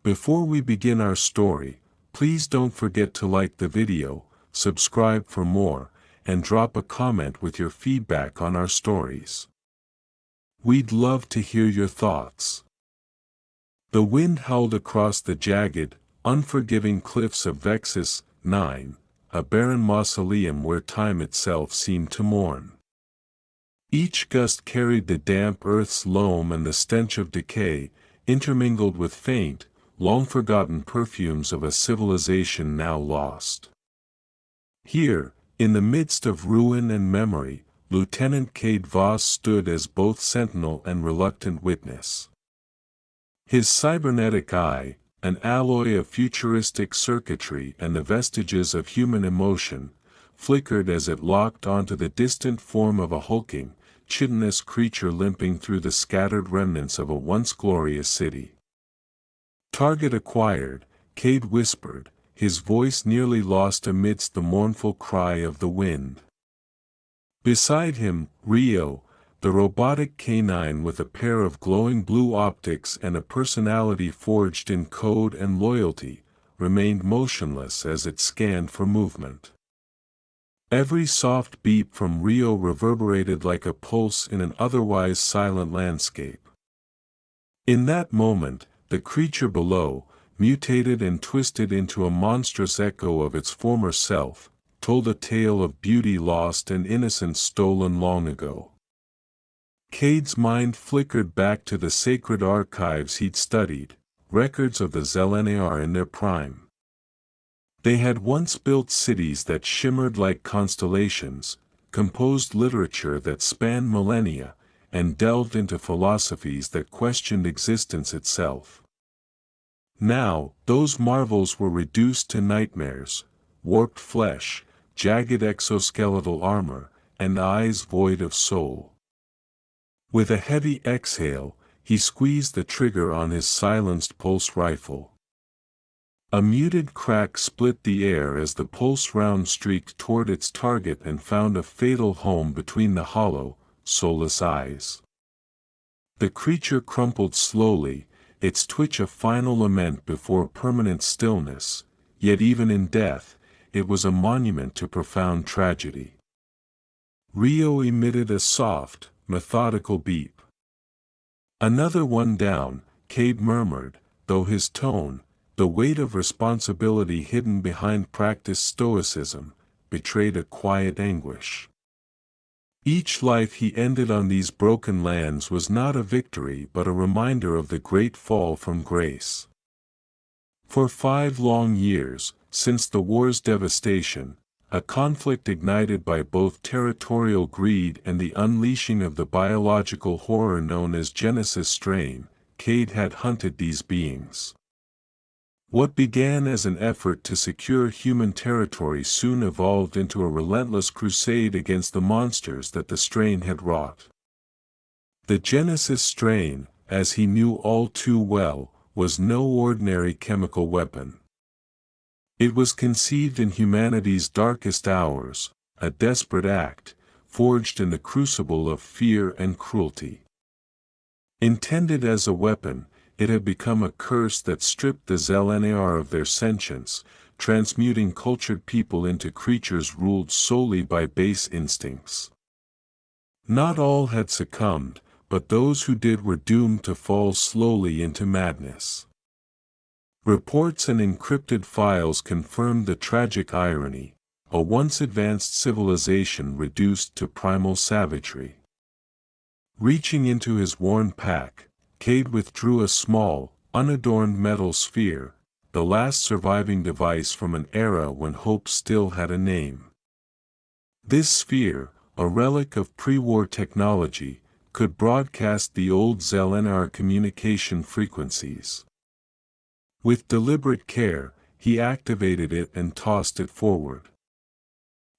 Before we begin our story, please don't forget to like the video, subscribe for more, and drop a comment with your feedback on our stories. We'd love to hear your thoughts. The wind howled across the jagged, unforgiving cliffs of Vexus 9, a barren mausoleum where time itself seemed to mourn. Each gust carried the damp earth's loam and the stench of decay, intermingled with faint, long-forgotten perfumes of a civilization now lost. Here, in the midst of ruin and memory, Lieutenant Cade Voss stood as both sentinel and reluctant witness. His cybernetic eye, an alloy of futuristic circuitry and the vestiges of human emotion, flickered as it locked onto the distant form of a hulking, chitinous creature limping through the scattered remnants of a once glorious city. "Target acquired," Cade whispered, his voice nearly lost amidst the mournful cry of the wind. Beside him, Rio, the robotic canine with a pair of glowing blue optics and a personality forged in code and loyalty, remained motionless as it scanned for movement. Every soft beep from Rio reverberated like a pulse in an otherwise silent landscape. In that moment, the creature below, mutated and twisted into a monstrous echo of its former self, told a tale of beauty lost and innocence stolen long ago. Cade's mind flickered back to the sacred archives he'd studied, records of the Zelenar in their prime. They had once built cities that shimmered like constellations, composed literature that spanned millennia, and delved into philosophies that questioned existence itself. Now, those marvels were reduced to nightmares, warped flesh, jagged exoskeletal armor, and eyes void of soul. With a heavy exhale, he squeezed the trigger on his silenced pulse rifle. A muted crack split the air as the pulse round streaked toward its target and found a fatal home between the hollow, soulless eyes. The creature crumpled slowly, its twitch a final lament before permanent stillness, yet even in death, it was a monument to profound tragedy. Rio emitted a soft, methodical beep. "Another one down," Cade murmured, though his tone, the weight of responsibility hidden behind practiced stoicism, betrayed a quiet anguish. Each life he ended on these broken lands was not a victory but a reminder of the great fall from grace. For 5 long years, since the war's devastation, a conflict ignited by both territorial greed and the unleashing of the biological horror known as Genesis strain, Cade had hunted these beings. What began as an effort to secure human territory soon evolved into a relentless crusade against the monsters that the strain had wrought. The Genesis strain, as he knew all too well, was no ordinary chemical weapon. It was conceived in humanity's darkest hours, a desperate act, forged in the crucible of fear and cruelty. Intended as a weapon, it had become a curse that stripped the Zelenar of their sentience, transmuting cultured people into creatures ruled solely by base instincts. Not all had succumbed, but those who did were doomed to fall slowly into madness. Reports and encrypted files confirmed the tragic irony, a once advanced civilization reduced to primal savagery. Reaching into his worn pack, Cade withdrew a small, unadorned metal sphere, the last surviving device from an era when hope still had a name. This sphere, a relic of pre-war technology, could broadcast the old Zelenar communication frequencies. With deliberate care, he activated it and tossed it forward.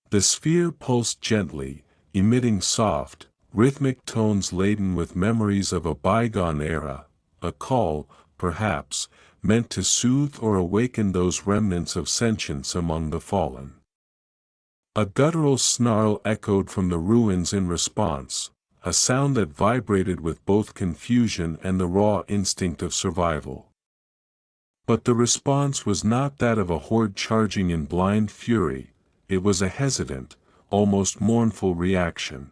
The sphere pulsed gently, emitting soft, rhythmic tones laden with memories of a bygone era, a call, perhaps, meant to soothe or awaken those remnants of sentience among the fallen. A guttural snarl echoed from the ruins in response, a sound that vibrated with both confusion and the raw instinct of survival. But the response was not that of a horde charging in blind fury, it was a hesitant, almost mournful reaction.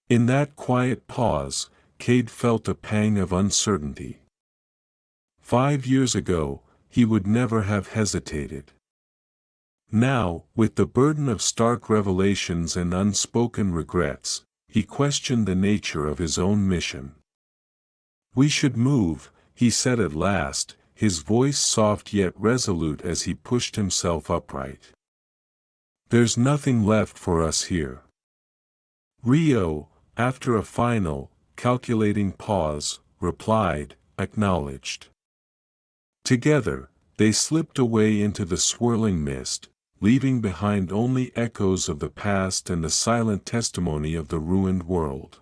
In that quiet pause, Cade felt a pang of uncertainty. 5 years ago, he would never have hesitated. Now, with the burden of stark revelations and unspoken regrets, he questioned the nature of his own mission. "We should move," he said at last, his voice soft yet resolute as he pushed himself upright. "There's nothing left for us here." Rio, after a final, calculating pause, replied, "Acknowledged." Together, they slipped away into the swirling mist, leaving behind only echoes of the past and the silent testimony of the ruined world.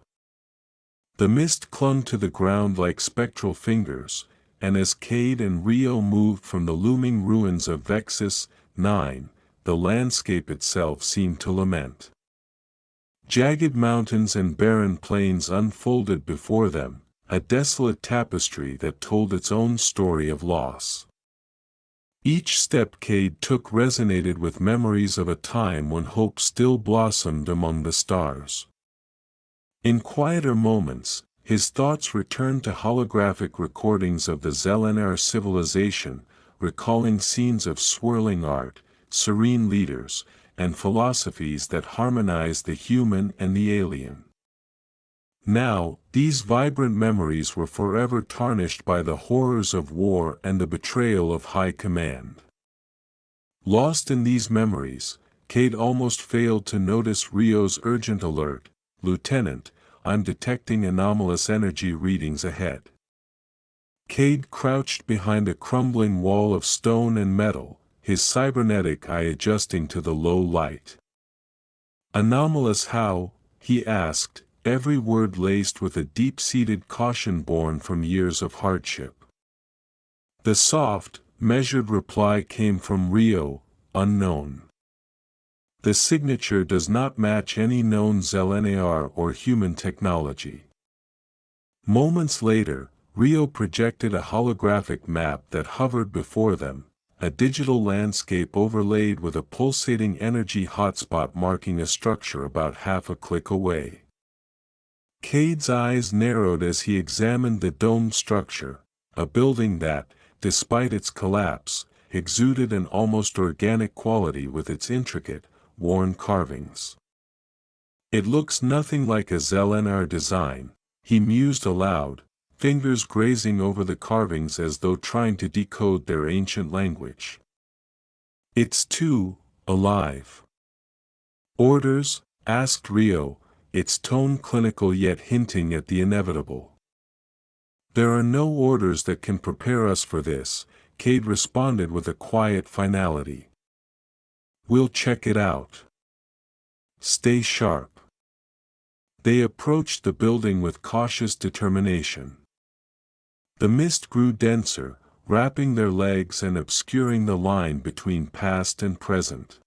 The mist clung to the ground like spectral fingers, and as Cade and Rio moved from the looming ruins of Vexus 9, the landscape itself seemed to lament. Jagged mountains and barren plains unfolded before them, a desolate tapestry that told its own story of loss. Each step Cade took resonated with memories of a time when hope still blossomed among the stars. In quieter moments, his thoughts returned to holographic recordings of the Zelenar civilization, recalling scenes of swirling art, serene leaders, and philosophies that harmonized the human and the alien. Now, these vibrant memories were forever tarnished by the horrors of war and the betrayal of high command. Lost in these memories, Cade almost failed to notice Rio's urgent alert, "Lieutenant, I'm detecting anomalous energy readings ahead." Cade crouched behind a crumbling wall of stone and metal, his cybernetic eye adjusting to the low light. "Anomalous how?" he asked, every word laced with a deep-seated caution born from years of hardship. The soft, measured reply came from Rio, "Unknown. The signature does not match any known Zelenar or human technology." Moments later, Rio projected a holographic map that hovered before them, a digital landscape overlaid with a pulsating energy hotspot marking a structure about half a click away. Cade's eyes narrowed as he examined the domed structure, a building that, despite its collapse, exuded an almost organic quality with its intricate, worn carvings. "It looks nothing like a Zelenar design," he mused aloud, fingers grazing over the carvings as though trying to decode their ancient language. "It's too alive." "Orders?" asked Rio, its tone clinical yet hinting at the inevitable. "There are no orders that can prepare us for this," Cade responded with a quiet finality. "We'll check it out. Stay sharp." They approached the building with cautious determination. The mist grew denser, wrapping their legs and obscuring the line between past and present.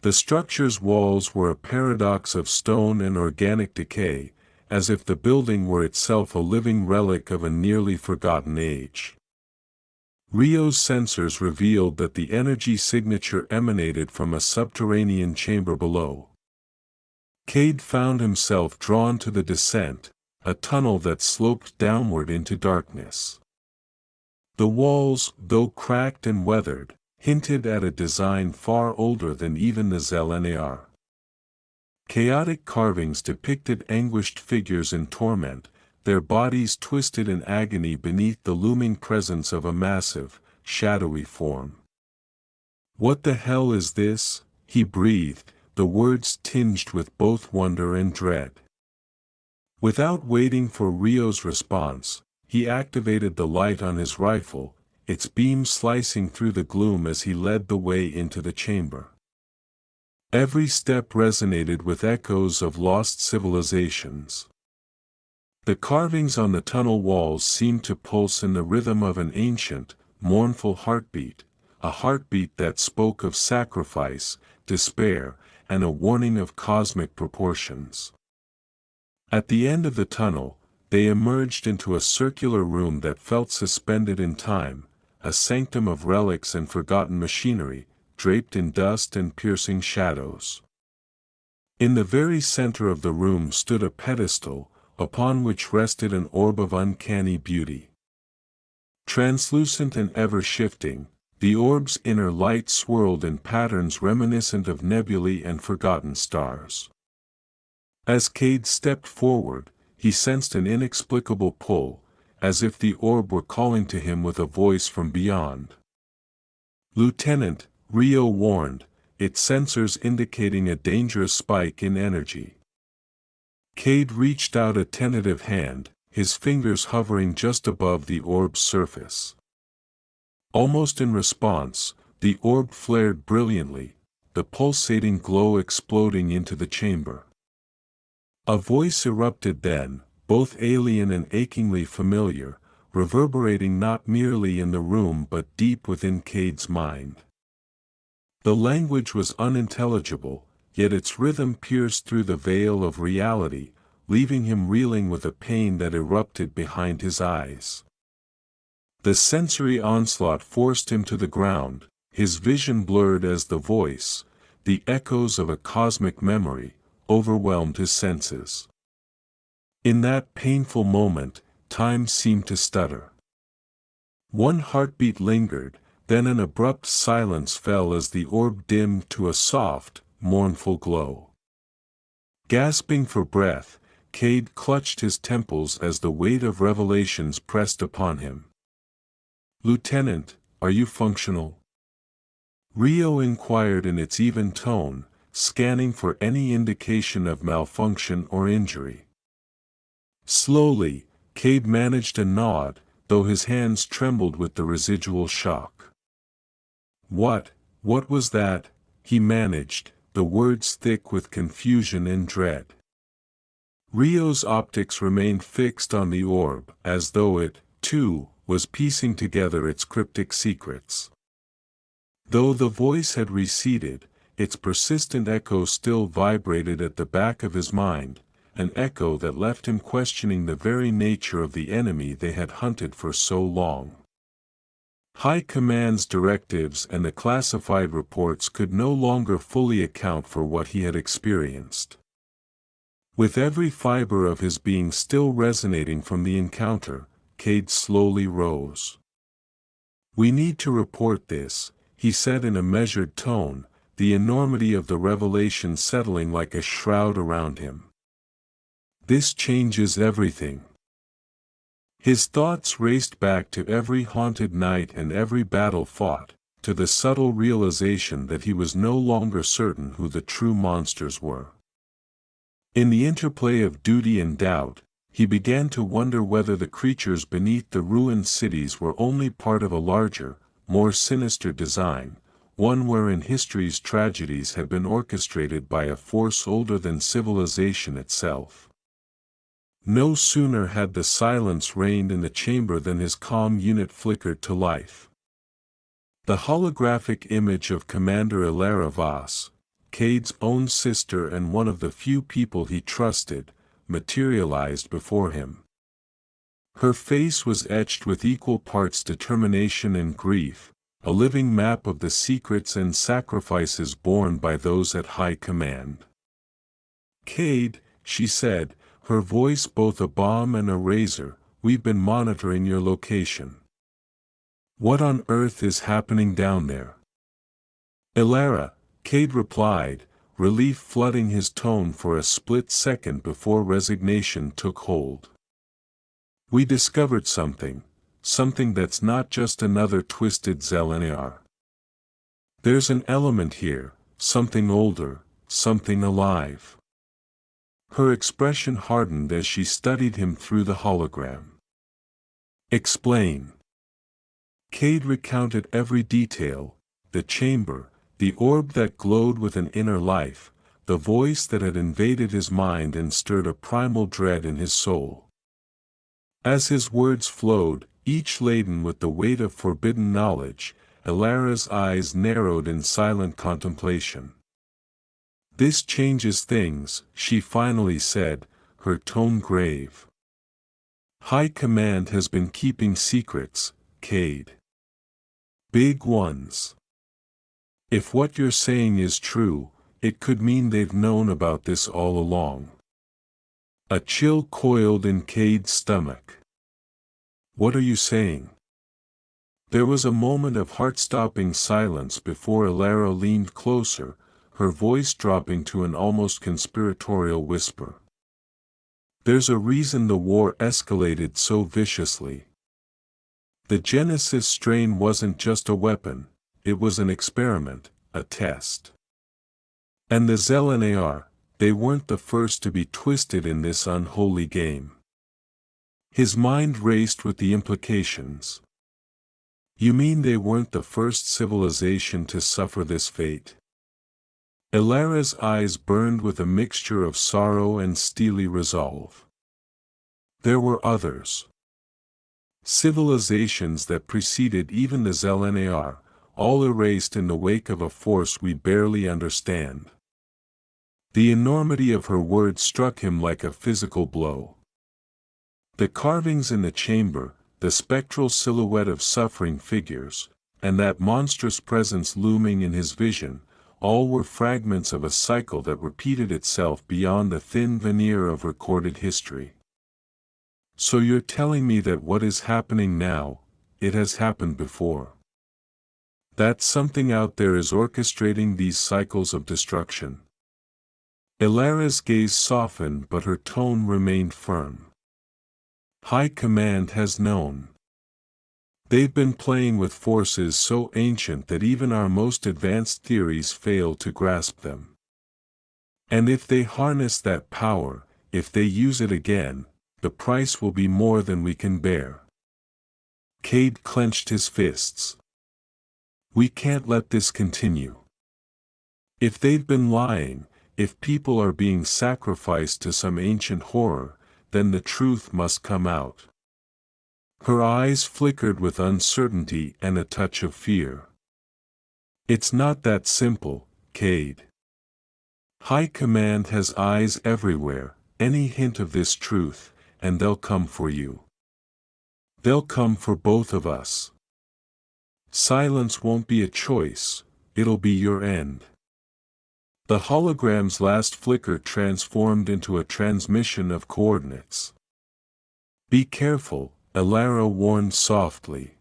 The structure's walls were a paradox of stone and organic decay, as if the building were itself a living relic of a nearly forgotten age. Rio's sensors revealed that the energy signature emanated from a subterranean chamber below. Cade found himself drawn to the descent, a tunnel that sloped downward into darkness. The walls, though cracked and weathered, hinted at a design far older than even the Zelenar. Chaotic carvings depicted anguished figures in torment, their bodies twisted in agony beneath the looming presence of a massive, shadowy form. "What the hell is this?" he breathed, the words tinged with both wonder and dread. Without waiting for Rio's response, he activated the light on his rifle, its beam slicing through the gloom as he led the way into the chamber. Every step resonated with echoes of lost civilizations. The carvings on the tunnel walls seemed to pulse in the rhythm of an ancient, mournful heartbeat, a heartbeat that spoke of sacrifice, despair, and a warning of cosmic proportions. At the end of the tunnel, they emerged into a circular room that felt suspended in time, a sanctum of relics and forgotten machinery, draped in dust and piercing shadows. In the very center of the room stood a pedestal, upon which rested an orb of uncanny beauty. Translucent and ever-shifting, the orb's inner light swirled in patterns reminiscent of nebulae and forgotten stars. As Cade stepped forward, he sensed an inexplicable pull, as if the orb were calling to him with a voice from beyond. "Lieutenant," Rio warned, its sensors indicating a dangerous spike in energy. Cade reached out a tentative hand, his fingers hovering just above the orb's surface. Almost in response, the orb flared brilliantly, the pulsating glow exploding into the chamber. A voice erupted then, both alien and achingly familiar, reverberating not merely in the room but deep within Cade's mind. The language was unintelligible, yet its rhythm pierced through the veil of reality, leaving him reeling with a pain that erupted behind his eyes. The sensory onslaught forced him to the ground, his vision blurred as the voice, the echoes of a cosmic memory, overwhelmed his senses. In that painful moment, time seemed to stutter. One heartbeat lingered, then an abrupt silence fell as the orb dimmed to a soft, mournful glow. Gasping for breath, Cade clutched his temples as the weight of revelations pressed upon him. "Lieutenant, are you functional?" Rio inquired in its even tone, scanning for any indication of malfunction or injury. Slowly, Cade managed a nod, though his hands trembled with the residual shock. What was that?" he managed, the words thick with confusion and dread. Rio's optics remained fixed on the orb, as though it, too, was piecing together its cryptic secrets. Though the voice had receded, its persistent echo still vibrated at the back of his mind, an echo that left him questioning the very nature of the enemy they had hunted for so long. High Command's directives and the classified reports could no longer fully account for what he had experienced. With every fiber of his being still resonating from the encounter, Cade slowly rose. "We need to report this," he said in a measured tone, the enormity of the revelation settling like a shroud around him. "This changes everything." His thoughts raced back to every haunted night and every battle fought, to the subtle realization that he was no longer certain who the true monsters were. In the interplay of duty and doubt, he began to wonder whether the creatures beneath the ruined cities were only part of a larger, more sinister design, one wherein history's tragedies had been orchestrated by a force older than civilization itself. No sooner had the silence reigned in the chamber than his comm unit flickered to life. The holographic image of Commander Cade Voss, Cade's own sister and one of the few people he trusted, materialized before him. Her face was etched with equal parts determination and grief, a living map of the secrets and sacrifices borne by those at high command. "Cade," she said, her voice both a balm and a razor, "we've been monitoring your location. What on earth is happening down there?" "Elara," Cade replied, relief flooding his tone for a split second before resignation took hold. "We discovered something that's not just another twisted Zelenar. There's an element here, something older, something alive." Her expression hardened as she studied him through the hologram. "Explain." Cade recounted every detail, the chamber, the orb that glowed with an inner life, the voice that had invaded his mind and stirred a primal dread in his soul. As his words flowed, each laden with the weight of forbidden knowledge, Elara's eyes narrowed in silent contemplation. "This changes things," she finally said, her tone grave. "High Command has been keeping secrets, Cade. Big ones. If what you're saying is true, it could mean they've known about this all along. A chill coiled in Cade's stomach. What are you saying? There was a moment of heart-stopping silence before Alara leaned closer, her voice dropping to an almost conspiratorial whisper. There's a reason the war escalated so viciously. The Genesis strain wasn't just a weapon, it was an experiment, a test. And the Zelenar, they weren't the first to be twisted in this unholy game. His mind raced with the implications. You mean they weren't the first civilization to suffer this fate? Alara's eyes burned with a mixture of sorrow and steely resolve. There were others. Civilizations that preceded even the Zelenar, all erased in the wake of a force we barely understand. The enormity of her words struck him like a physical blow. The carvings in the chamber, the spectral silhouette of suffering figures, and that monstrous presence looming in his vision, all were fragments of a cycle that repeated itself beyond the thin veneer of recorded history. So you're telling me that what is happening now, it has happened before. That something out there is orchestrating these cycles of destruction. Alara's gaze softened but her tone remained firm. High Command has known. They've been playing with forces so ancient that even our most advanced theories fail to grasp them. And if they harness that power, if they use it again, the price will be more than we can bear. Cade clenched his fists. We can't let this continue. If they've been lying, if people are being sacrificed to some ancient horror, then the truth must come out. Her eyes flickered with uncertainty and a touch of fear. It's not that simple, Cade. High Command has eyes everywhere, any hint of this truth, and they'll come for you. They'll come for both of us. Silence won't be a choice, it'll be your end. The hologram's last flicker transformed into a transmission of coordinates. Be careful, Alara warned softly.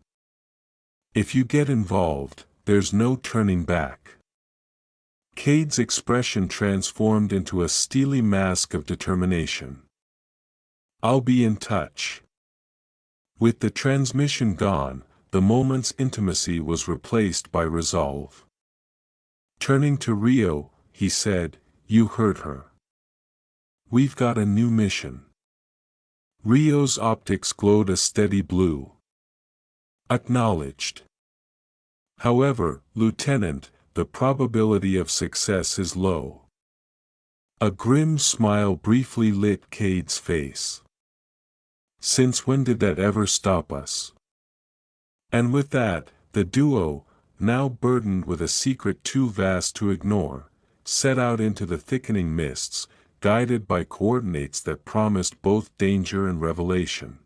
If you get involved, there's no turning back. Cade's expression transformed into a steely mask of determination. I'll be in touch. With the transmission gone, the moment's intimacy was replaced by resolve. Turning to Rio, he said, You heard her. We've got a new mission. Rio's optics glowed a steady blue. Acknowledged. However, Lieutenant, the probability of success is low. A grim smile briefly lit Cade's face. Since when did that ever stop us? And with that, the duo, now burdened with a secret too vast to ignore, set out into the thickening mists, guided by coordinates that promised both danger and revelation.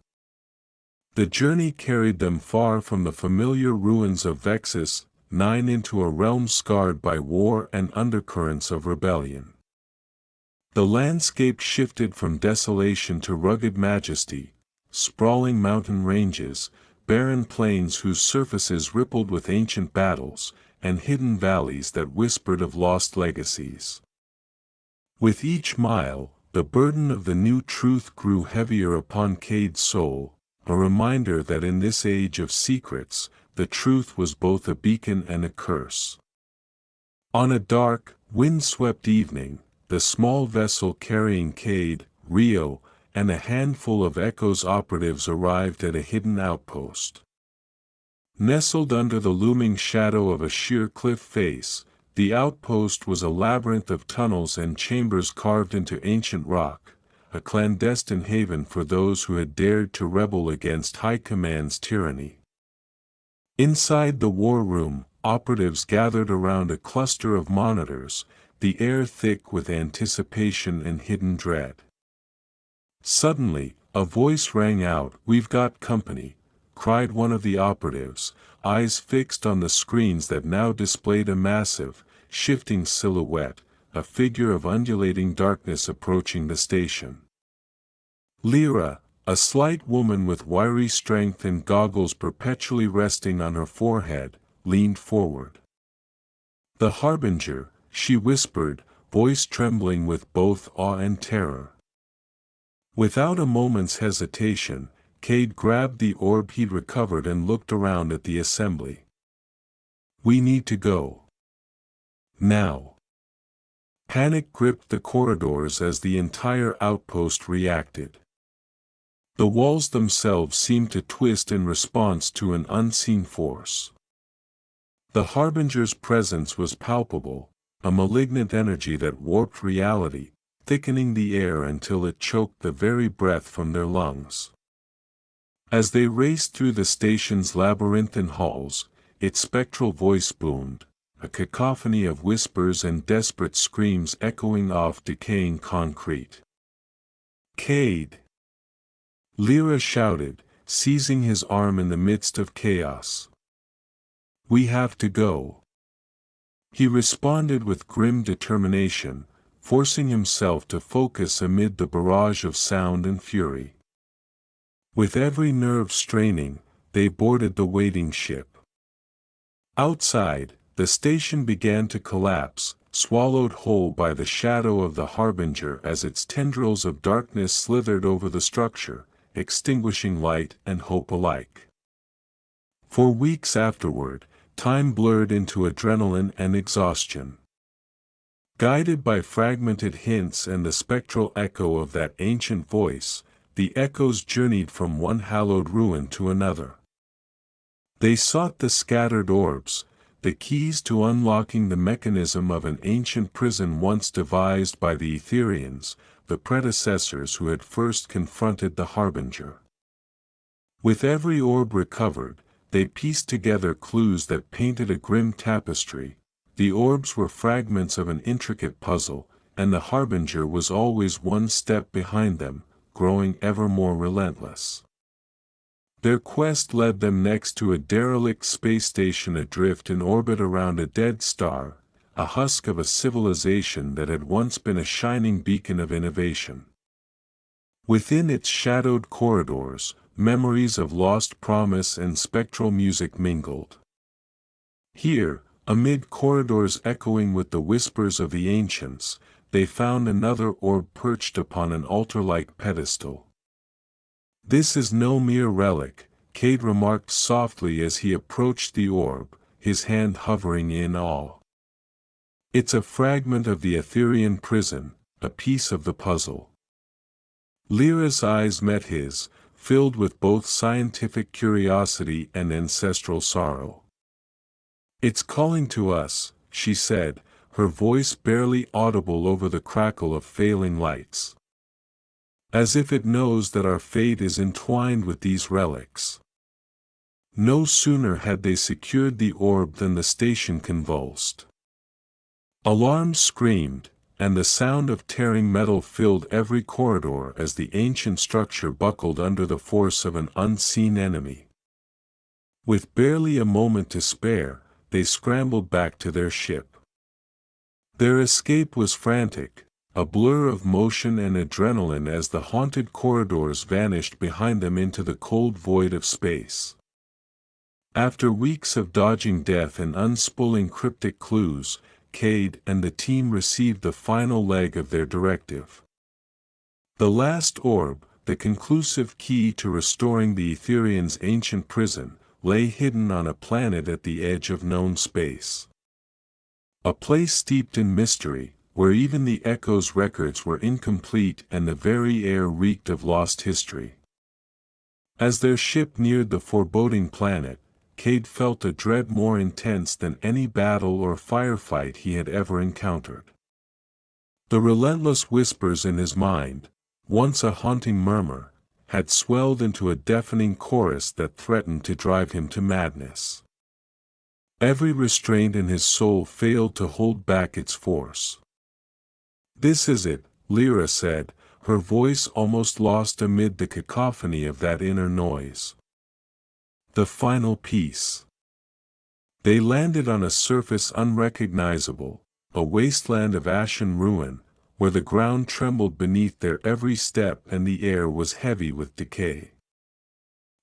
The journey carried them far from the familiar ruins of Vexus 9 into a realm scarred by war and undercurrents of rebellion. The landscape shifted from desolation to rugged majesty, sprawling mountain ranges, barren plains whose surfaces rippled with ancient battles, and hidden valleys that whispered of lost legacies. With each mile, the burden of the new truth grew heavier upon Cade's soul, a reminder that in this age of secrets, the truth was both a beacon and a curse. On a dark, wind-swept evening, the small vessel carrying Cade, Rio, and a handful of Echo's operatives arrived at a hidden outpost. Nestled under the looming shadow of a sheer cliff face, the outpost was a labyrinth of tunnels and chambers carved into ancient rock, a clandestine haven for those who had dared to rebel against High Command's tyranny. Inside the war room, operatives gathered around a cluster of monitors, the air thick with anticipation and hidden dread. Suddenly, a voice rang out, "We've got company," cried one of the operatives, eyes fixed on the screens that now displayed a massive, shifting silhouette, a figure of undulating darkness approaching the station. Lyra, a slight woman with wiry strength and goggles perpetually resting on her forehead, leaned forward. "The Harbinger," she whispered, voice trembling with both awe and terror. Without a moment's hesitation, Cade grabbed the orb he'd recovered and looked around at the assembly. "We need to go. Now." Panic gripped the corridors as the entire outpost reacted. The walls themselves seemed to twist in response to an unseen force. The Harbinger's presence was palpable, a malignant energy that warped reality, thickening the air until it choked the very breath from their lungs. As they raced through the station's labyrinthine halls, its spectral voice boomed, a cacophony of whispers and desperate screams echoing off decaying concrete. "Cade!" Lyra shouted, seizing his arm in the midst of chaos. "We have to go." He responded with grim determination, forcing himself to focus amid the barrage of sound and fury. With every nerve straining, they boarded the waiting ship. Outside, the station began to collapse, swallowed whole by the shadow of the Harbinger as its tendrils of darkness slithered over the structure, extinguishing light and hope alike. For weeks afterward, time blurred into adrenaline and exhaustion. Guided by fragmented hints and the spectral echo of that ancient voice, the echoes journeyed from one hallowed ruin to another. They sought the scattered orbs, the keys to unlocking the mechanism of an ancient prison once devised by the Etherians, the predecessors who had first confronted the Harbinger. With every orb recovered, they pieced together clues that painted a grim tapestry. The orbs were fragments of an intricate puzzle, and the Harbinger was always one step behind them, growing ever more relentless. Their quest led them next to a derelict space station adrift in orbit around a dead star, a husk of a civilization that had once been a shining beacon of innovation. Within its shadowed corridors, memories of lost promise and spectral music mingled. Here, amid corridors echoing with the whispers of the ancients, they found another orb perched upon an altar-like pedestal. "This is no mere relic," Cade remarked softly as he approached the orb, his hand hovering in awe. "It's a fragment of the Etherian prison, a piece of the puzzle." Lyra's eyes met his, filled with both scientific curiosity and ancestral sorrow. "It's calling to us," she said, her voice barely audible over the crackle of failing lights. "As if it knows that our fate is entwined with these relics." No sooner had they secured the orb than the station convulsed. Alarms screamed, and the sound of tearing metal filled every corridor as the ancient structure buckled under the force of an unseen enemy. With barely a moment to spare, they scrambled back to their ship. Their escape was frantic, a blur of motion and adrenaline as the haunted corridors vanished behind them into the cold void of space. After weeks of dodging death and unspooling cryptic clues, Cade and the team received the final leg of their directive. The last orb, the conclusive key to restoring the Etherians' ancient prison, lay hidden on a planet at the edge of known space. A place steeped in mystery, where even the Echo's records were incomplete and the very air reeked of lost history. As their ship neared the foreboding planet, Cade felt a dread more intense than any battle or firefight he had ever encountered. The relentless whispers in his mind, once a haunting murmur, had swelled into a deafening chorus that threatened to drive him to madness. Every restraint in his soul failed to hold back its force. "This is it," Lyra said, her voice almost lost amid the cacophony of that inner noise. "The final piece. They landed on a surface unrecognizable, a wasteland of ashen ruin, where the ground trembled beneath their every step and the air was heavy with decay.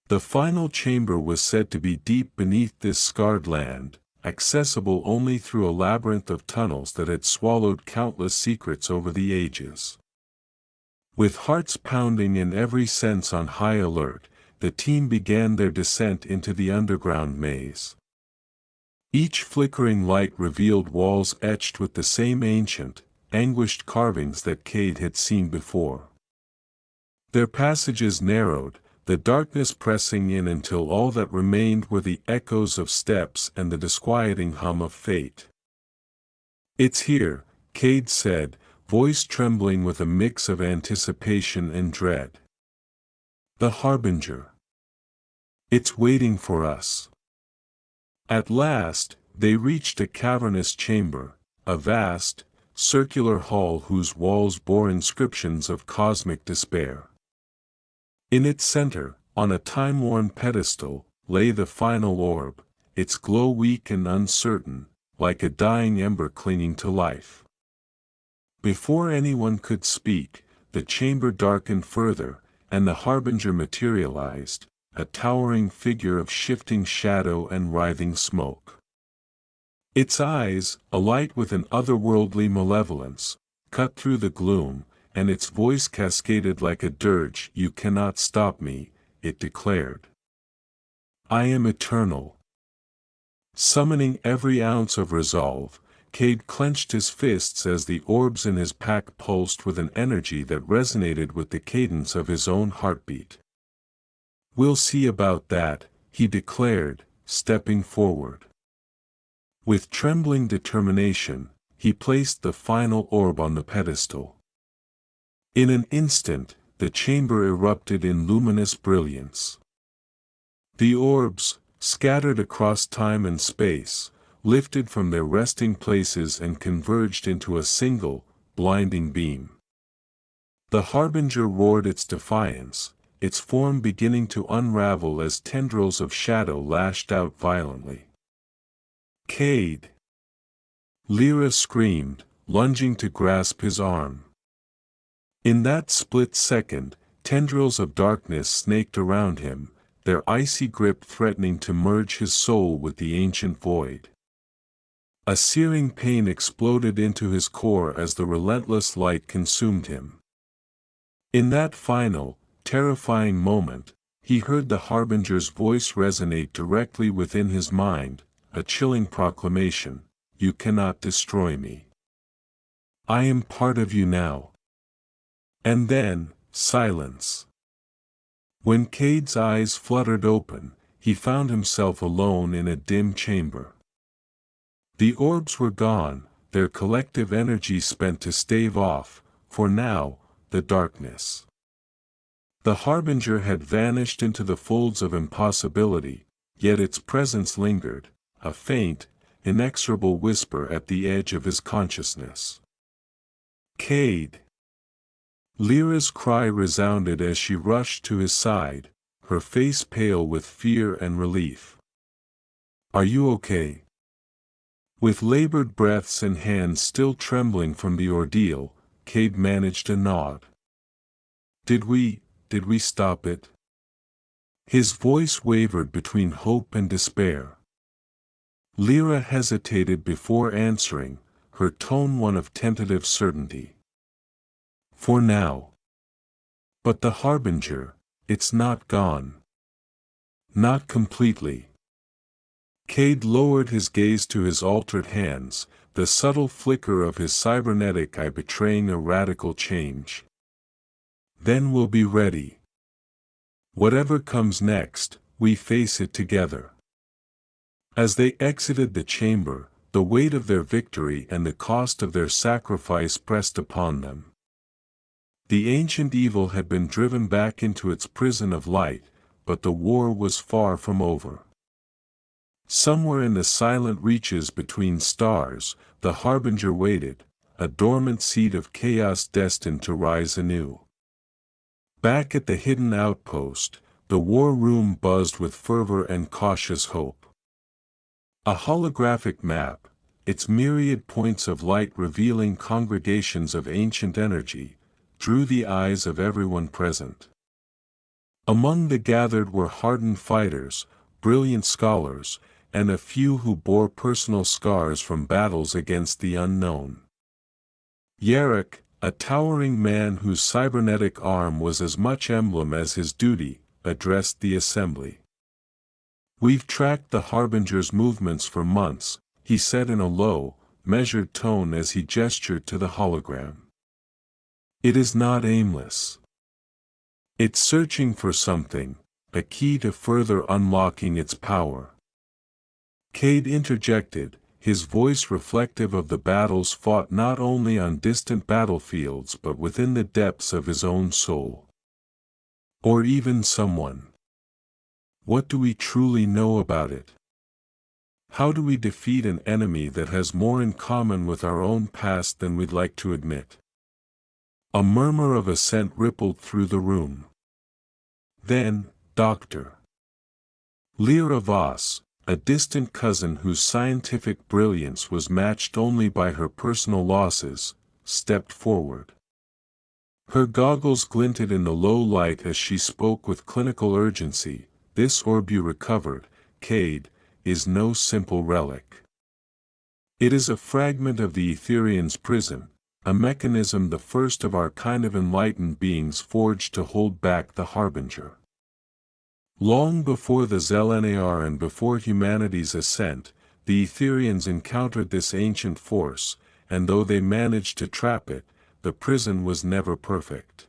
The final chamber was said to be deep beneath this scarred land, accessible only through a labyrinth of tunnels that had swallowed countless secrets over the ages. With hearts pounding and every sense on high alert, the team began their descent into the underground maze. Each flickering light revealed walls etched with the same ancient, anguished carvings that Cade had seen before. Their passages narrowed, the darkness pressing in until all that remained were the echoes of steps and the disquieting hum of fate. "It's here," Cade said, voice trembling with a mix of anticipation and dread. "The Harbinger. It's waiting for us." At last, they reached a cavernous chamber, a vast, circular hall whose walls bore inscriptions of cosmic despair. In its center, on a time-worn pedestal, lay the final orb, its glow weak and uncertain, like a dying ember clinging to life. Before anyone could speak, the chamber darkened further, and the Harbinger materialized, a towering figure of shifting shadow and writhing smoke. Its eyes, alight with an otherworldly malevolence, cut through the gloom, and its voice cascaded like a dirge. "You cannot stop me," it declared. "I am eternal." Summoning every ounce of resolve, Cade clenched his fists as the orbs in his pack pulsed with an energy that resonated with the cadence of his own heartbeat. "We'll see about that," he declared, stepping forward. With trembling determination, he placed the final orb on the pedestal. In an instant, the chamber erupted in luminous brilliance. The orbs, scattered across time and space, lifted from their resting places and converged into a single, blinding beam. The Harbinger roared its defiance, its form beginning to unravel as tendrils of shadow lashed out violently. "Cade!" Lyra screamed, lunging to grasp his arm. In that split second, tendrils of darkness snaked around him, their icy grip threatening to merge his soul with the ancient void. A searing pain exploded into his core as the relentless light consumed him. In that final, terrifying moment, he heard the Harbinger's voice resonate directly within his mind, a chilling proclamation: "You cannot destroy me. I am part of you now." And then, silence. When Cade's eyes fluttered open, he found himself alone in a dim chamber. The orbs were gone, their collective energy spent to stave off, for now, the darkness. The Harbinger had vanished into the folds of impossibility, yet its presence lingered, a faint, inexorable whisper at the edge of his consciousness. "Cade!" Lyra's cry resounded as she rushed to his side, her face pale with fear and relief. "Are you okay?" With labored breaths and hands still trembling from the ordeal, Cade managed a nod. Did we stop it?" His voice wavered between hope and despair. Lyra hesitated before answering, her tone one of tentative certainty. "For now. But the Harbinger, it's not gone. Not completely." Cade lowered his gaze to his altered hands, the subtle flicker of his cybernetic eye betraying a radical change. "Then we'll be ready. Whatever comes next, we face it together." As they exited the chamber, the weight of their victory and the cost of their sacrifice pressed upon them. The ancient evil had been driven back into its prison of light, but the war was far from over. Somewhere in the silent reaches between stars, the Harbinger waited, a dormant seed of chaos destined to rise anew. Back at the hidden outpost, the war room buzzed with fervor and cautious hope. A holographic map, its myriad points of light revealing congregations of ancient energy, drew the eyes of everyone present. Among the gathered were hardened fighters, brilliant scholars, and a few who bore personal scars from battles against the unknown. Yarrick, a towering man whose cybernetic arm was as much emblem as his duty, addressed the assembly. "We've tracked the Harbinger's movements for months," he said in a low, measured tone as he gestured to the hologram. "It is not aimless. It's searching for something, a key to further unlocking its power." Cade interjected, his voice reflective of the battles fought not only on distant battlefields but within the depths of his own soul. Or even someone. What do we truly know about it? How do we defeat an enemy that has more in common with our own past than we'd like to admit? A murmur of assent rippled through the room. Then, Dr. Lyra Voss, a distant cousin whose scientific brilliance was matched only by her personal losses, stepped forward. Her goggles glinted in the low light as she spoke with clinical urgency. "This orb you recovered, Cade, is no simple relic. It is a fragment of the Etherian's prison, a mechanism the first of our kind of enlightened beings forged to hold back the Harbinger. Long before the Zelenar and before humanity's ascent, the Etherians encountered this ancient force, and though they managed to trap it, the prison was never perfect.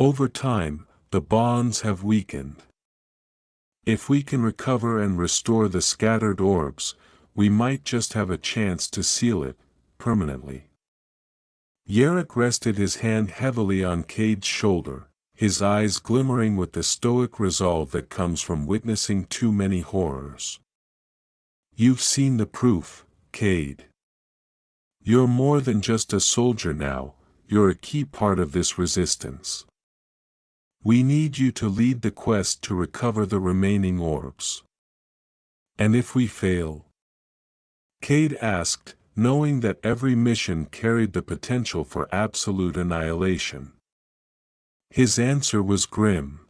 Over time, the bonds have weakened. If we can recover and restore the scattered orbs, we might just have a chance to seal it, permanently." Yarrick rested his hand heavily on Cade's shoulder, his eyes glimmering with the stoic resolve that comes from witnessing too many horrors. "You've seen the proof, Cade. You're more than just a soldier now, you're a key part of this resistance. We need you to lead the quest to recover the remaining orbs." "And if we fail?" Cade asked, knowing that every mission carried the potential for absolute annihilation. His answer was grim.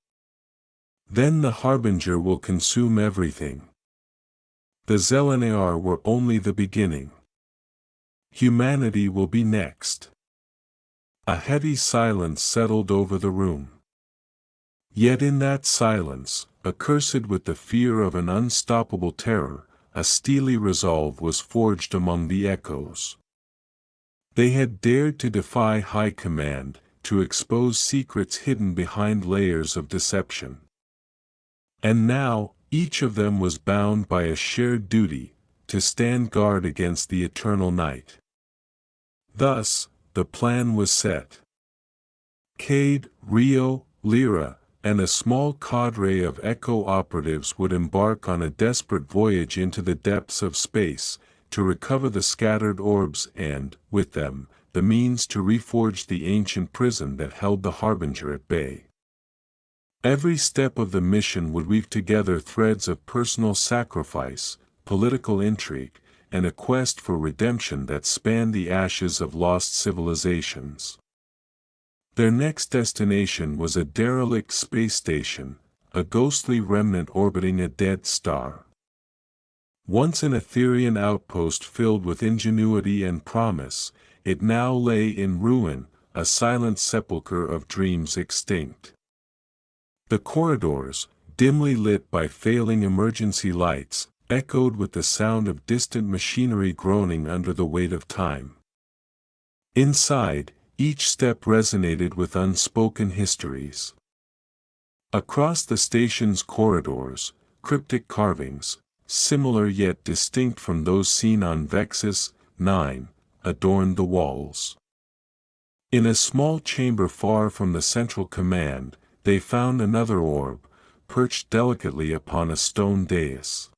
"Then the Harbinger will consume everything. The Zelenar were only the beginning. Humanity will be next." A heavy silence settled over the room. Yet in that silence, accursed with the fear of an unstoppable terror, a steely resolve was forged among the echoes. They had dared to defy high command, to expose secrets hidden behind layers of deception. And now, each of them was bound by a shared duty, to stand guard against the eternal night. Thus, the plan was set. Cade, Rio, Lyra, and a small cadre of Echo operatives would embark on a desperate voyage into the depths of space, to recover the scattered orbs and, with them, the means to reforge the ancient prison that held the Harbinger at bay. Every step of the mission would weave together threads of personal sacrifice, political intrigue, and a quest for redemption that spanned the ashes of lost civilizations. Their next destination was a derelict space station, a ghostly remnant orbiting a dead star. Once an Etherian outpost filled with ingenuity and promise, it now lay in ruin, a silent sepulchre of dreams extinct. The corridors, dimly lit by failing emergency lights, echoed with the sound of distant machinery groaning under the weight of time. Inside, each step resonated with unspoken histories. Across the station's corridors, cryptic carvings, similar yet distinct from those seen on Vexus 9, adorned the walls. In a small chamber far from the central command, they found another orb, perched delicately upon a stone dais.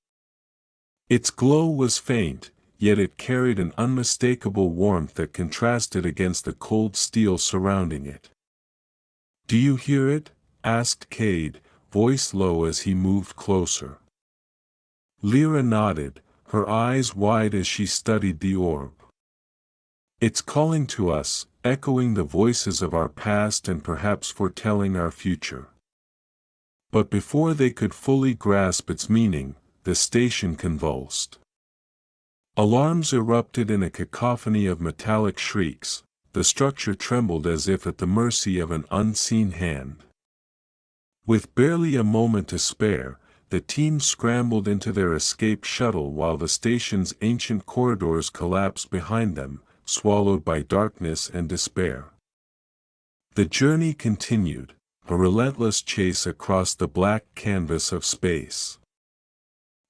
Its glow was faint, yet it carried an unmistakable warmth that contrasted against the cold steel surrounding it. "Do you hear it?" asked Cade, voice low as he moved closer. Lyra nodded, her eyes wide as she studied the orb. It's calling to us, echoing the voices of our past and perhaps foretelling our future. But before they could fully grasp its meaning, the station convulsed. Alarms erupted in a cacophony of metallic shrieks, the structure trembled as if at the mercy of an unseen hand. With barely a moment to spare, the team scrambled into their escape shuttle while the station's ancient corridors collapsed behind them, swallowed by darkness and despair. The journey continued, a relentless chase across the black canvas of space.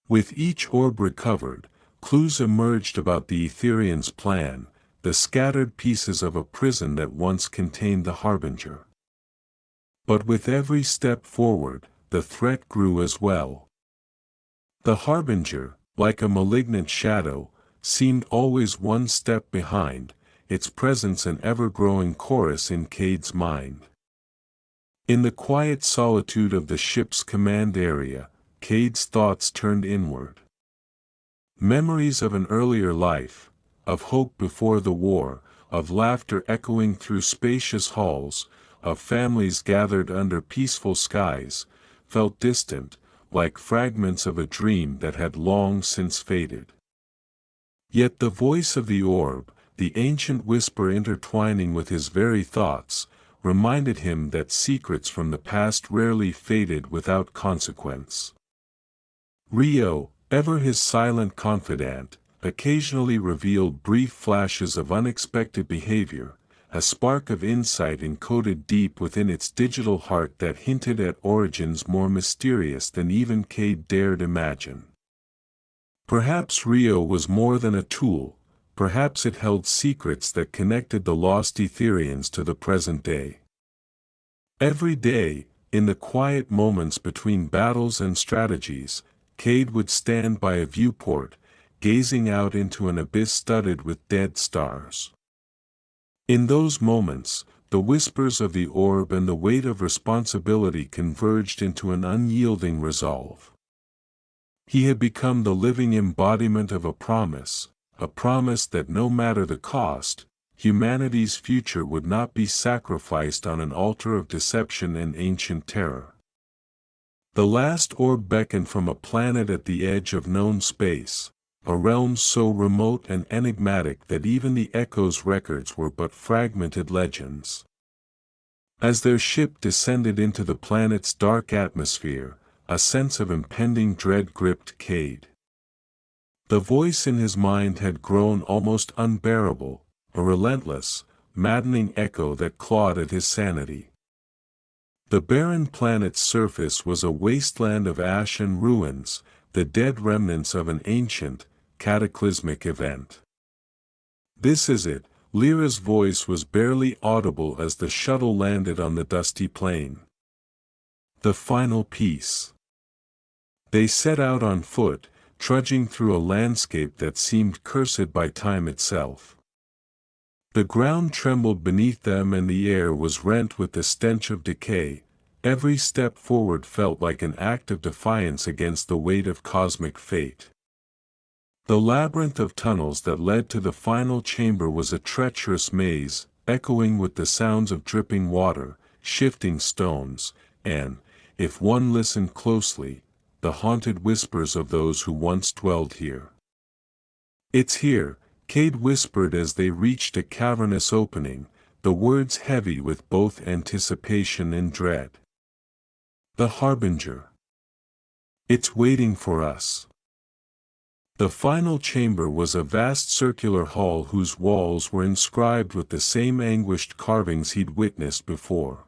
With each orb recovered, clues emerged about the Etherians' plan, the scattered pieces of a prison that once contained the Harbinger. But with every step forward, the threat grew as well. The Harbinger, like a malignant shadow, seemed always one step behind, its presence an ever-growing chorus in Cade's mind. In the quiet solitude of the ship's command area, Cade's thoughts turned inward. Memories of an earlier life, of hope before the war, of laughter echoing through spacious halls, of families gathered under peaceful skies, felt distant, like fragments of a dream that had long since faded. Yet the voice of the orb, the ancient whisper intertwining with his very thoughts, reminded him that secrets from the past rarely faded without consequence. Rio, ever his silent confidant, occasionally revealed brief flashes of unexpected behavior, a spark of insight encoded deep within its digital heart that hinted at origins more mysterious than even Cade dared imagine. Perhaps Rio was more than a tool, perhaps it held secrets that connected the lost Etherians to the present day. Every day, in the quiet moments between battles and strategies, Cade would stand by a viewport, gazing out into an abyss studded with dead stars. In those moments, the whispers of the orb and the weight of responsibility converged into an unyielding resolve. He had become the living embodiment of a promise that no matter the cost, humanity's future would not be sacrificed on an altar of deception and ancient terror. The last orb beckoned from a planet at the edge of known space, a realm so remote and enigmatic that even the echo's records were but fragmented legends. As their ship descended into the planet's dark atmosphere, a sense of impending dread gripped Cade. The voice in his mind had grown almost unbearable, a relentless, maddening echo that clawed at his sanity. The barren planet's surface was a wasteland of ash and ruins, the dead remnants of an ancient, cataclysmic event. "This is it," Lyra's voice was barely audible as the shuttle landed on the dusty plain. "The final piece." They set out on foot, trudging through a landscape that seemed cursed by time itself. The ground trembled beneath them and the air was rent with the stench of decay. Every step forward felt like an act of defiance against the weight of cosmic fate. The labyrinth of tunnels that led to the final chamber was a treacherous maze, echoing with the sounds of dripping water, shifting stones, and, if one listened closely, the haunted whispers of those who once dwelled here. "It's here," Cade whispered as they reached a cavernous opening, the words heavy with both anticipation and dread. "The Harbinger. It's waiting for us." The final chamber was a vast circular hall whose walls were inscribed with the same anguished carvings he'd witnessed before.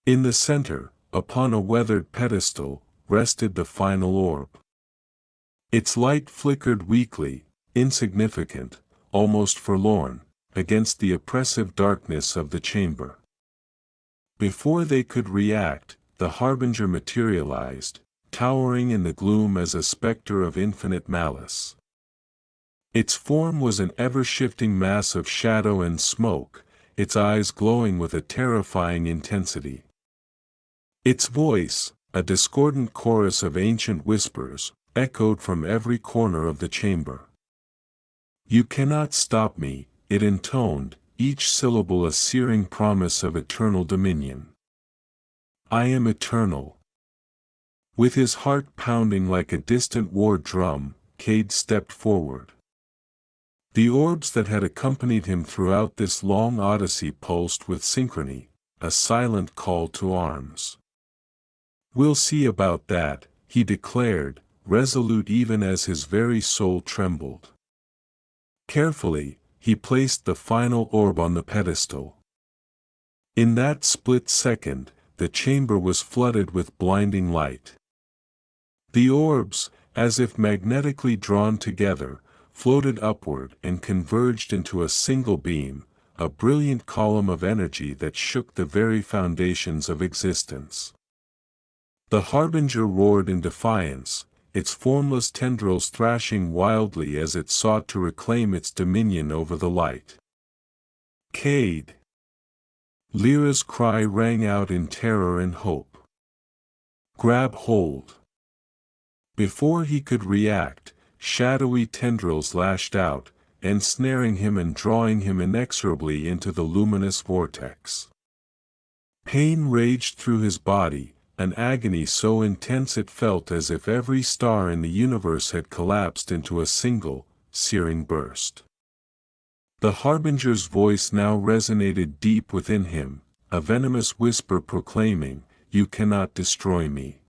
In the center, upon a weathered pedestal, rested the final orb. Its light flickered weakly, insignificant, almost forlorn, against the oppressive darkness of the chamber. Before they could react, the Harbinger materialized, towering in the gloom as a specter of infinite malice. Its form was an ever-shifting mass of shadow and smoke, its eyes glowing with a terrifying intensity. Its voice, a discordant chorus of ancient whispers, echoed from every corner of the chamber. "You cannot stop me," it intoned, each syllable a searing promise of eternal dominion. "I am eternal." With his heart pounding like a distant war drum, Cade stepped forward. The orbs that had accompanied him throughout this long odyssey pulsed with synchrony, a silent call to arms. "We'll see about that," he declared, resolute even as his very soul trembled. Carefully, he placed the final orb on the pedestal. In that split second, the chamber was flooded with blinding light. The orbs, as if magnetically drawn together, floated upward and converged into a single beam, a brilliant column of energy that shook the very foundations of existence. The Harbinger roared in defiance, its formless tendrils thrashing wildly as it sought to reclaim its dominion over the light. "Cade!" Lyra's cry rang out in terror and hope. "Grab hold!" Before he could react, shadowy tendrils lashed out, ensnaring him and drawing him inexorably into the luminous vortex. Pain raged through his body, an agony so intense it felt as if every star in the universe had collapsed into a single, searing burst. The Harbinger's voice now resonated deep within him, a venomous whisper proclaiming, "You cannot destroy me.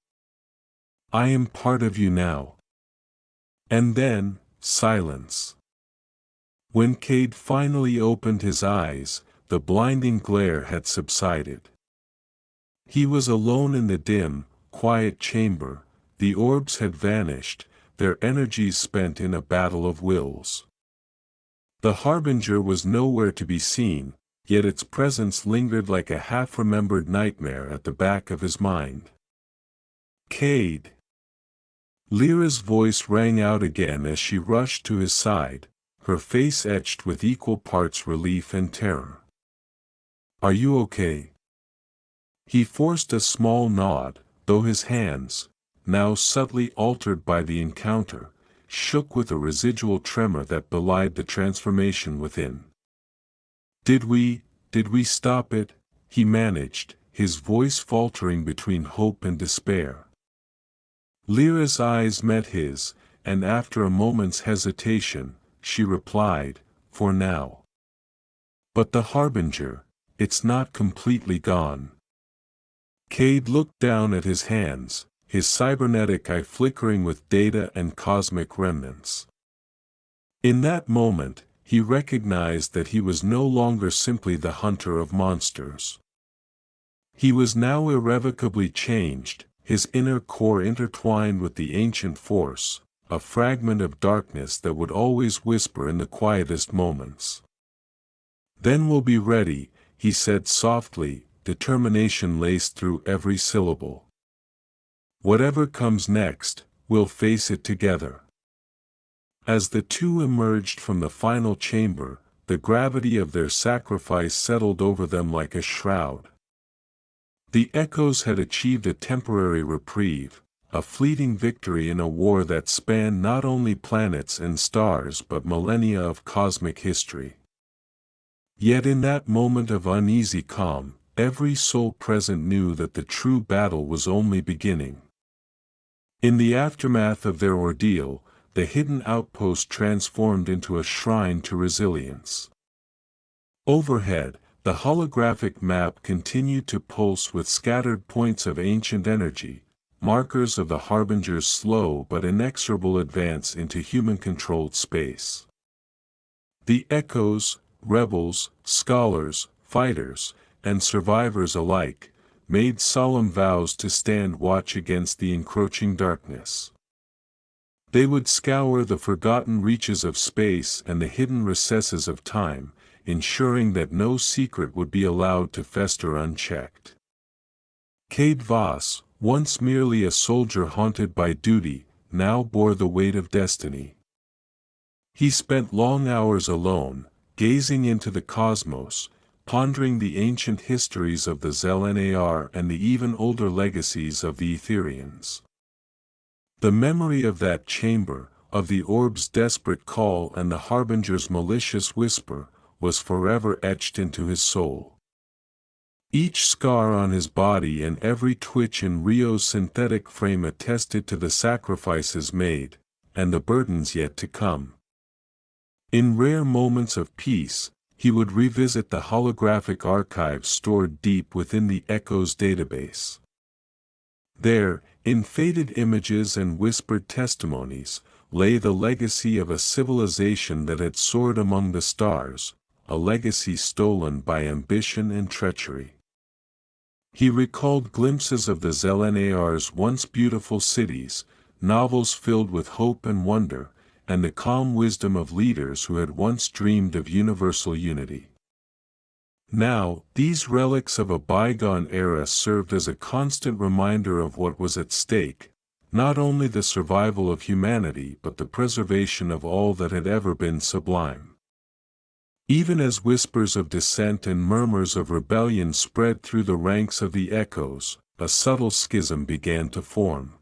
I am part of you now." And then, silence. When Cade finally opened his eyes, the blinding glare had subsided. He was alone in the dim, quiet chamber. The orbs had vanished, their energies spent in a battle of wills. The Harbinger was nowhere to be seen, yet its presence lingered like a half-remembered nightmare at the back of his mind. "Cade!" Lyra's voice rang out again as she rushed to his side, her face etched with equal parts relief and terror. "Are you okay?" He forced a small nod, though his hands, now subtly altered by the encounter, shook with a residual tremor that belied the transformation within. Did we stop it?" he managed, his voice faltering between hope and despair. Lyra's eyes met his, and after a moment's hesitation, she replied, "For now. But the Harbinger, it's not completely gone." Cade looked down at his hands, his cybernetic eye flickering with data and cosmic remnants. In that moment, he recognized that he was no longer simply the hunter of monsters. He was now irrevocably changed, his inner core intertwined with the ancient force, a fragment of darkness that would always whisper in the quietest moments. "Then we'll be ready," he said softly, determination laced through every syllable. "Whatever comes next, we'll face it together." As the two emerged from the final chamber, the gravity of their sacrifice settled over them like a shroud. The echoes had achieved a temporary reprieve, a fleeting victory in a war that spanned not only planets and stars but millennia of cosmic history. Yet in that moment of uneasy calm, every soul present knew that the true battle was only beginning. In the aftermath of their ordeal, the hidden outpost transformed into a shrine to resilience. Overhead, the holographic map continued to pulse with scattered points of ancient energy, markers of the Harbinger's slow but inexorable advance into human-controlled space. The echoes, rebels, scholars, fighters, and survivors alike, made solemn vows to stand watch against the encroaching darkness. They would scour the forgotten reaches of space and the hidden recesses of time, ensuring that no secret would be allowed to fester unchecked. Cade Voss, once merely a soldier haunted by duty, now bore the weight of destiny. He spent long hours alone, gazing into the cosmos, pondering the ancient histories of the Zelnar and the even older legacies of the Etherians. The memory of that chamber, of the orb's desperate call and the harbinger's malicious whisper, was forever etched into his soul. Each scar on his body and every twitch in Rio's synthetic frame attested to the sacrifices made, and the burdens yet to come. In rare moments of peace, he would revisit the holographic archives stored deep within the Echo's database. There, in faded images and whispered testimonies, lay the legacy of a civilization that had soared among the stars, a legacy stolen by ambition and treachery. He recalled glimpses of the Zelenar's once beautiful cities, novels filled with hope and wonder, and the calm wisdom of leaders who had once dreamed of universal unity. Now, these relics of a bygone era served as a constant reminder of what was at stake, not only the survival of humanity but the preservation of all that had ever been sublime. Even as whispers of dissent and murmurs of rebellion spread through the ranks of the Echoes, a subtle schism began to form.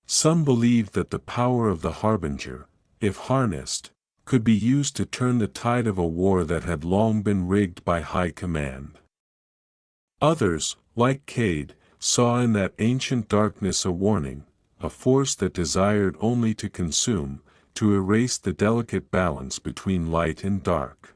Some believed that the power of the Harbinger, if harnessed, could be used to turn the tide of a war that had long been rigged by high command. Others, like Cade, saw in that ancient darkness a warning, a force that desired only to consume, to erase the delicate balance between light and dark.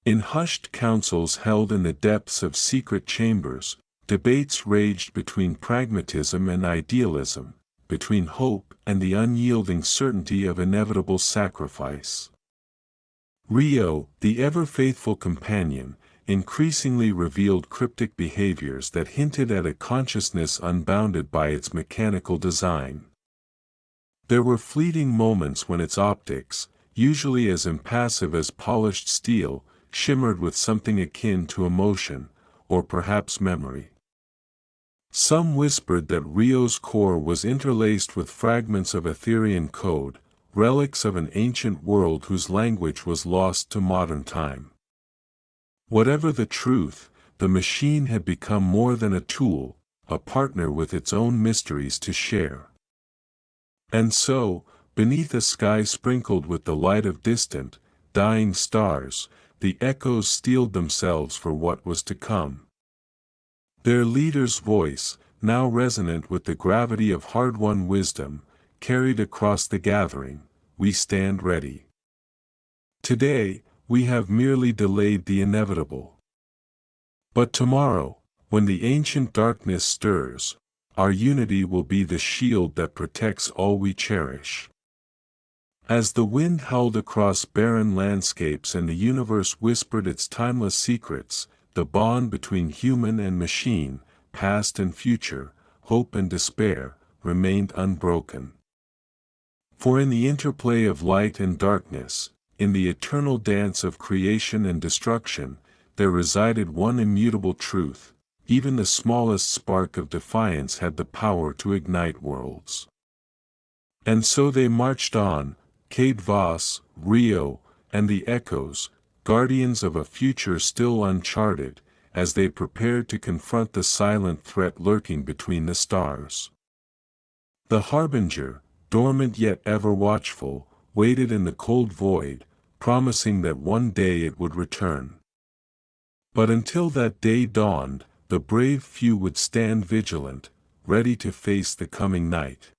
In hushed councils held in the depths of secret chambers, debates raged between pragmatism and idealism, between hope and the unyielding certainty of inevitable sacrifice. Rio, the ever-faithful companion, increasingly revealed cryptic behaviors that hinted at a consciousness unbounded by its mechanical design. There were fleeting moments when its optics, usually as impassive as polished steel, shimmered with something akin to emotion, or perhaps memory. Some whispered that Rio's core was interlaced with fragments of Etherian code, relics of an ancient world whose language was lost to modern time. Whatever the truth, the machine had become more than a tool, a partner with its own mysteries to share. And so, beneath a sky sprinkled with the light of distant, dying stars, the Echoes steeled themselves for what was to come. Their leader's voice, now resonant with the gravity of hard-won wisdom, carried across the gathering, "We stand ready. Today, we have merely delayed the inevitable. But tomorrow, when the ancient darkness stirs, our unity will be the shield that protects all we cherish." As the wind howled across barren landscapes and the universe whispered its timeless secrets, the bond between human and machine, past and future, hope and despair, remained unbroken. For in the interplay of light and darkness, in the eternal dance of creation and destruction, there resided one immutable truth: even the smallest spark of defiance had the power to ignite worlds. And so they marched on, Cade Voss, Rio, and the Echoes, guardians of a future still uncharted, as they prepared to confront the silent threat lurking between the stars. The Harbinger, dormant yet ever watchful, waited in the cold void, promising that one day it would return. But until that day dawned, the brave few would stand vigilant, ready to face the coming night.